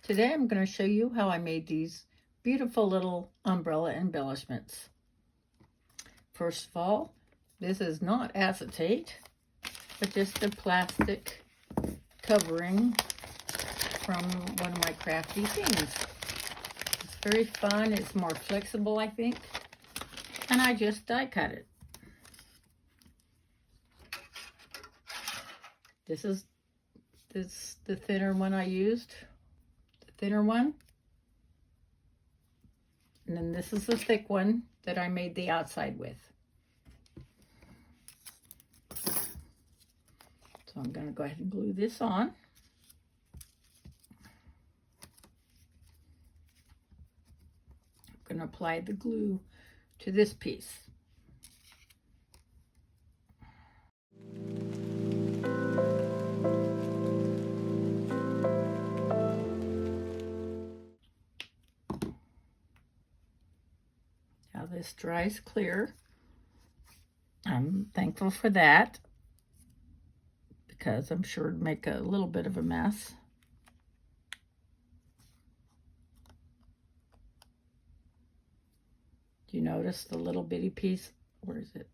Today I'm going to show you how I made these beautiful little umbrella embellishments. First of all, this is not acetate, but just a plastic covering from one of my Crafty things. It's very fun, it's more flexible I think, and I just die cut it. This is the thinner one I used. Thinner one, and then this is the thick one that I made the outside with. So I'm going to go ahead and glue this on. I'm going to apply the glue to this piece. This dries clear. I'm thankful for that because I'm sure it'd make a little bit of a mess. Do you notice the little bitty piece? Where is it?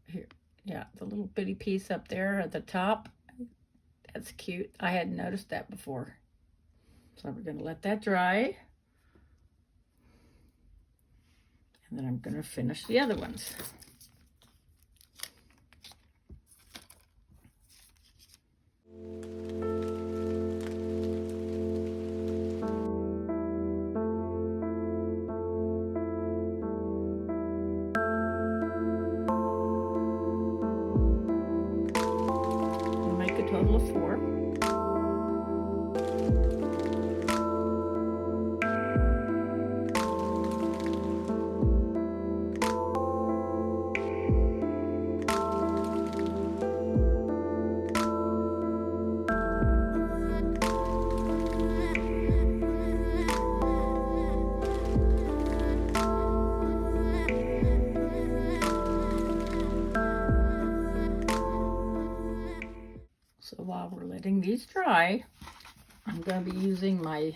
Here. Yeah, the little bitty piece up there at the top. That's cute. I hadn't noticed that before. So we're going to let that dry. And then I'm going to finish the other ones. I'll make a total of 4. So while we're letting these dry, I'm going to be using my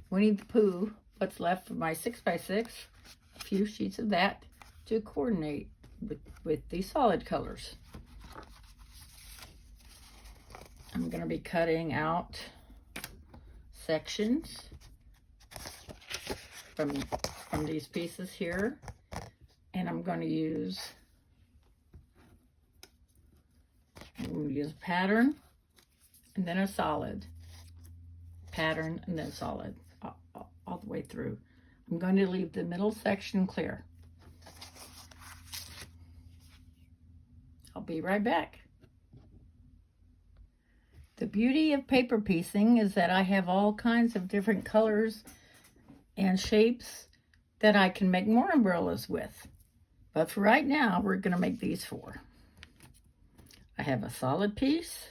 Winnie the Pooh, what's left of my 6x6, a few sheets of that, to coordinate with the solid colors. I'm going to be cutting out sections from these pieces here, and I'm going to use a pattern and then a solid, pattern and then solid all the way through. I'm going to leave the middle section clear. I'll be right back. The beauty of paper piecing is that I have all kinds of different colors and shapes that I can make more umbrellas with. But for right now, we're going to make these 4. I have a solid piece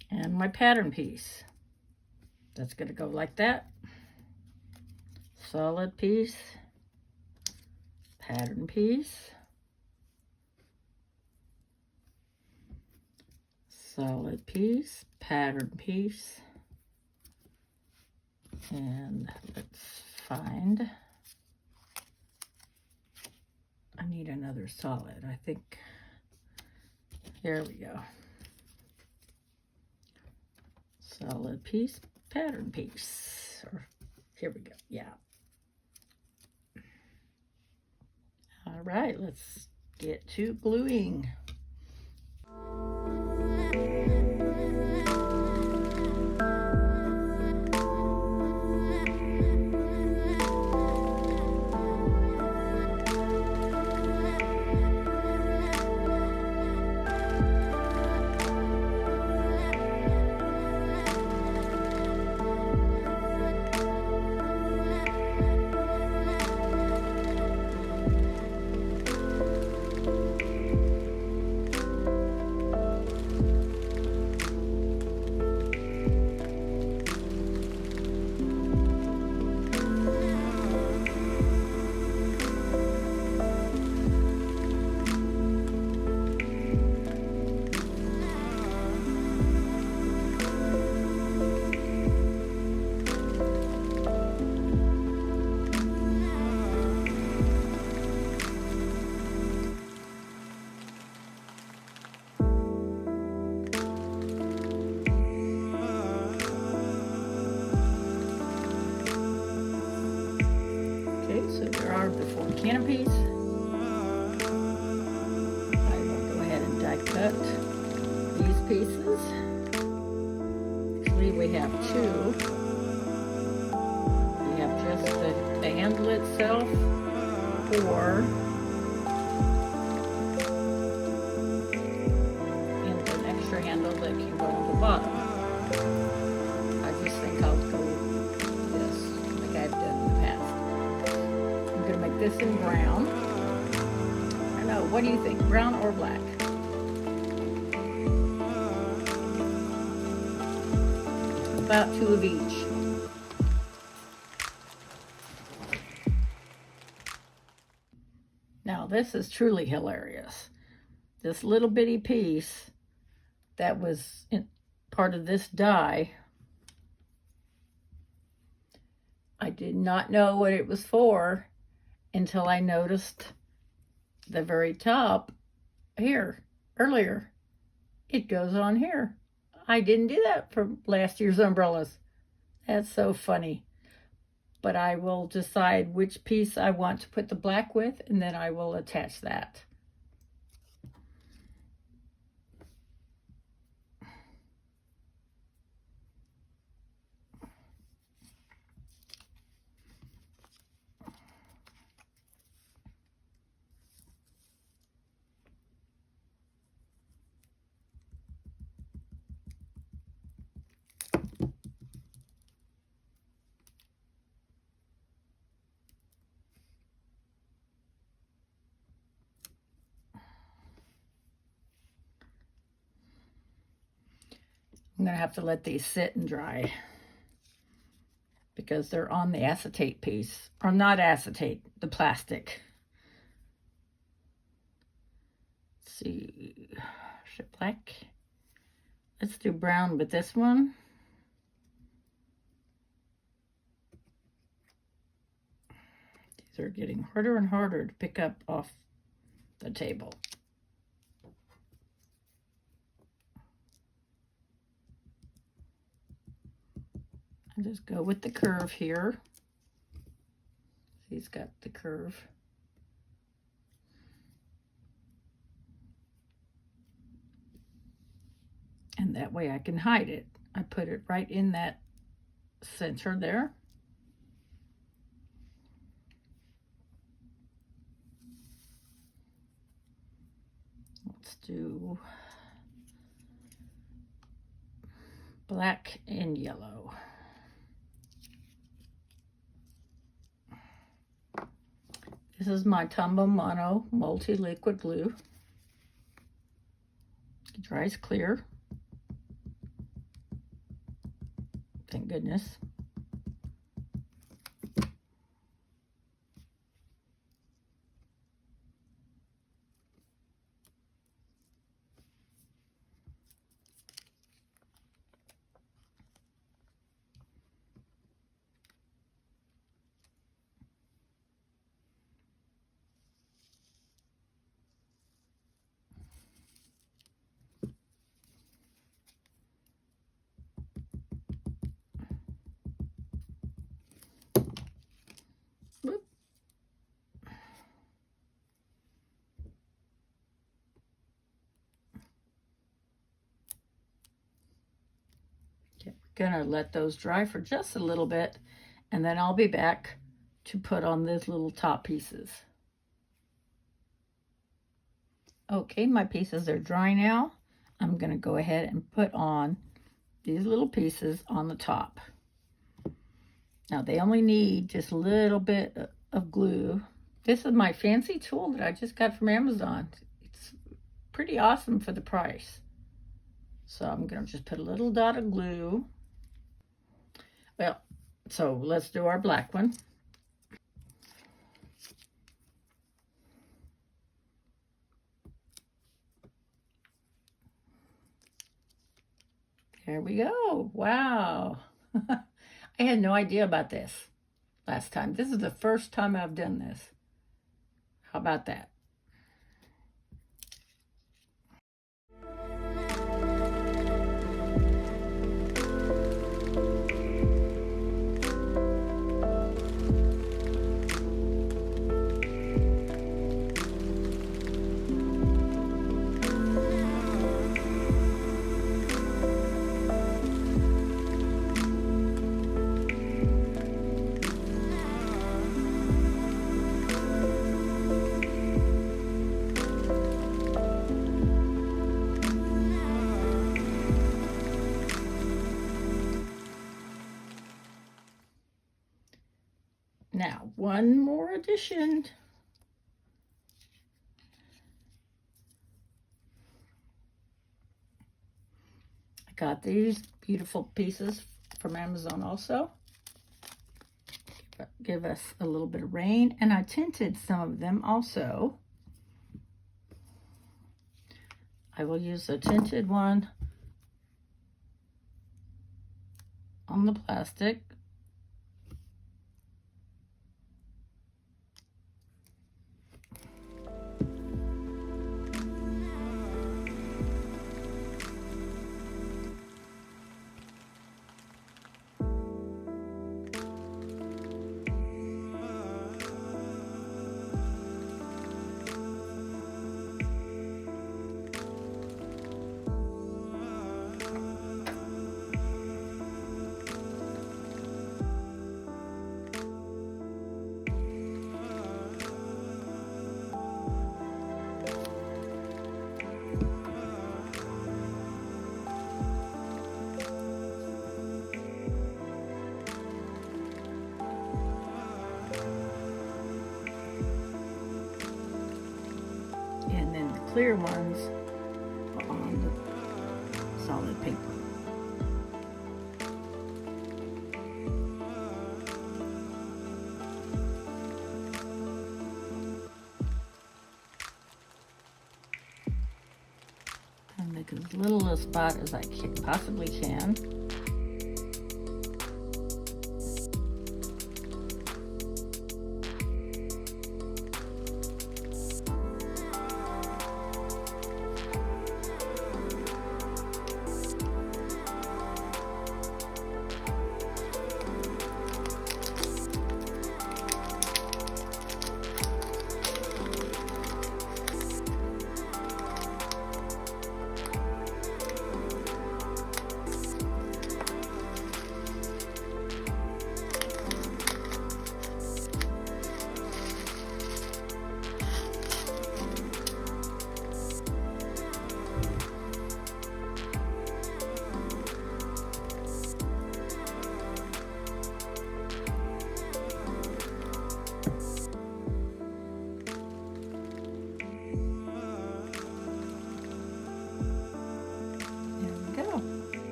and my pattern piece. That's going to go like that. Solid piece, pattern piece, solid piece, pattern piece, and let's find, I need another solid, I think. Here we go. Solid piece, pattern piece. Or, here we go, yeah. All right, let's get to gluing. canopies. I will go ahead and die cut these pieces. Actually, we have two. We have just the handle itself, or and an extra handle that can go on the bottom. I just think I'll go this like I've done in the past. I'm going to make this in brown. I don't know, what do you think, brown or black? About two of each. Now this is truly hilarious. This little bitty piece that was part of this die, I did not know what it was for until I noticed the very top here earlier. It goes on here. I didn't do that for last year's umbrellas. That's so funny. But I will decide which piece I want to put the black with, and then I will attach that. I'm going to have to let these sit and dry because they're on the acetate piece, or not acetate, the plastic. Let's see, is it black? Let's do brown with this one. These are getting harder and harder to pick up off the table. And just go with the curve here. He's got the curve. And that way I can hide it. I put it right in that center there. Let's do black and yellow. This is my Tombow Mono multi-liquid glue. It dries clear. Thank goodness. Gonna let those dry for just a little bit, and then I'll be back to put on these little top pieces. Okay, my pieces are dry now. I'm gonna go ahead and put on these little pieces on the top. Now they only need just a little bit of glue. This is my fancy tool that I just got from Amazon. It's pretty awesome for the price. So I'm gonna just put a little dot of glue. Well, so let's do our black one. There we go. Wow. I had no idea about this last time. This is the first time I've done this. How about that? one more addition. I got these beautiful pieces from Amazon also. Give us a little bit of rain, and I tinted some of them also. I will use the tinted one on the plastic. And then the clear ones are on the solid paper. And make as little a spot as I possibly can.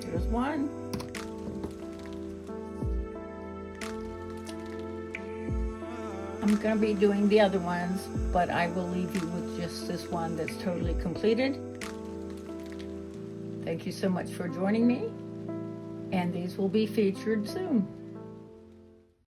There's one. I'm going to be doing the other ones, but I will leave you with just this one that's totally completed. Thank you so much for joining me, and these will be featured soon.